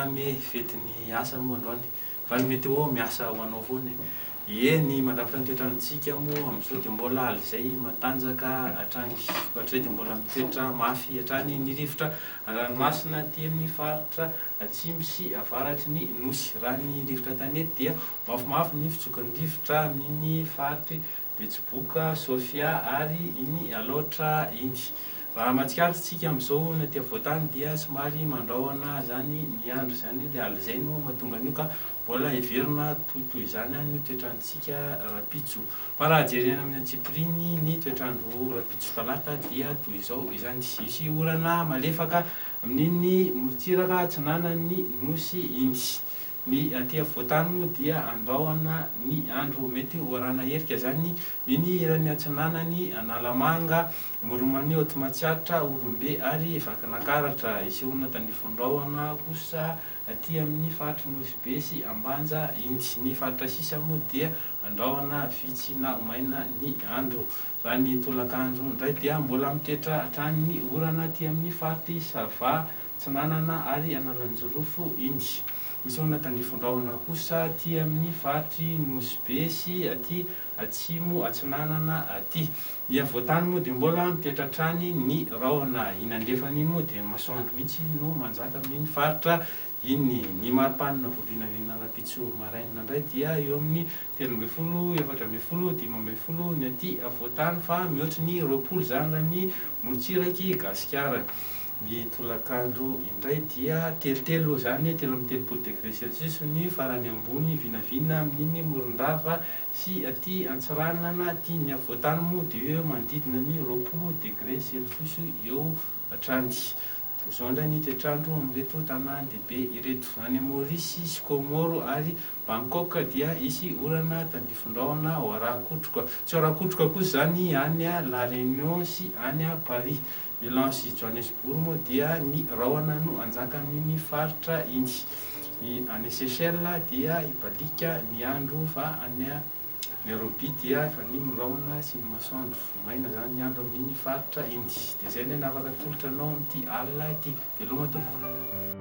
me fetiny asa moa androany fa ny météo miasa ho anao foana ny mandrafitra ny toetrandrontsika moa amin'izao dia mbola alizay matanjaka hatrany ohatray dia mbola mitoetra mafy hatrany ny rivotra ranomasina aty amin'ny faritra atsimo sy avaratry ny nosy. Raha ny rivotra tany eto dia mafimafy ny fitsokan'ny rivotra amin'iny faritry Betsiboka, Sofia ary iny Alaotra iny. Raha mahatsikaritra tsika amin'izao na aty afovoan-tany dia somary mandrahona zany ny andro, zany ilay alizay no mahatonga an'io ka mbola heverina tohitoy izany ny toetrandrontsika rapitso. Fa raha jerena amin'ny antsipiriny ny toetrandro rapitso talata dia toy izao izany, misy orana malefaka amin'iny morotsiraka atsinanan'ny nosy iny. Ny aty afovoan-tany moa dia andrahona ny andro, mety orana herika zany iny eran'ny atsinanany Analamanga, Moromanio, Otmatsiaritra, Orombe ary Vakinankaratra. Isy orana tandrifon-drahona kosa aty amin'ny faritry Nosy sy Ambanja iny. Ny faritra sisa moa dia andrahona vitsy na maina ny andro. Raha ny tolakandro indray dia mbola mitoetra hatrany ny orana aty amin'ny faritry Sava, Tsinanana ary Analanjorofo iny. Misy orana tandrifon-drahona kosa aty amin'ny faritry Nosy sy aty atsimo atsinanana aty. Ny afovoan-tany moa dia mbola mitoetra hatrany ny rahona. Iny andrefana iny moa dia masoandro mihitsy no manjaka amin'iny faritra iny. Ny mari-panina voavinavina rapitso maraina indray dia eo amin'ny 13, 14, 15 ny aty afovoan-tany fa mihoatra ny 20 zany raha ny morotsiraky gasikara. Ny tolakandro indray dia telotelo zany, 13 degré celsius ny farany ambony vinavina amin'iny Morondava sy aty Antsiranana. Aty ny afovoan-tany moa dia eo manodidina ny 20 degré celsius eo hatrany. Izao indray ny toetrandro amin'ireto tanàn-dehibe ireto. Any Maorisy sy Komoro ary Bangkok dia isy orana tandrifon-drahona ho araha-kotroka. Tsy araha-kotroka kosa zany any La Réunion sy any Paris. Milan sy Johannesburg moa dia ny rahona no anjaka amin'iny faritra iny. Any Seychelles dia ibalika ny andro fa any Nairobi dia efa ny mirahona sy ny masoandro, maina zany ny andro amin'iny faritra iny. Dia izay indray no afaka atolotra anao amin'ity alina ity. Veloma tompoko.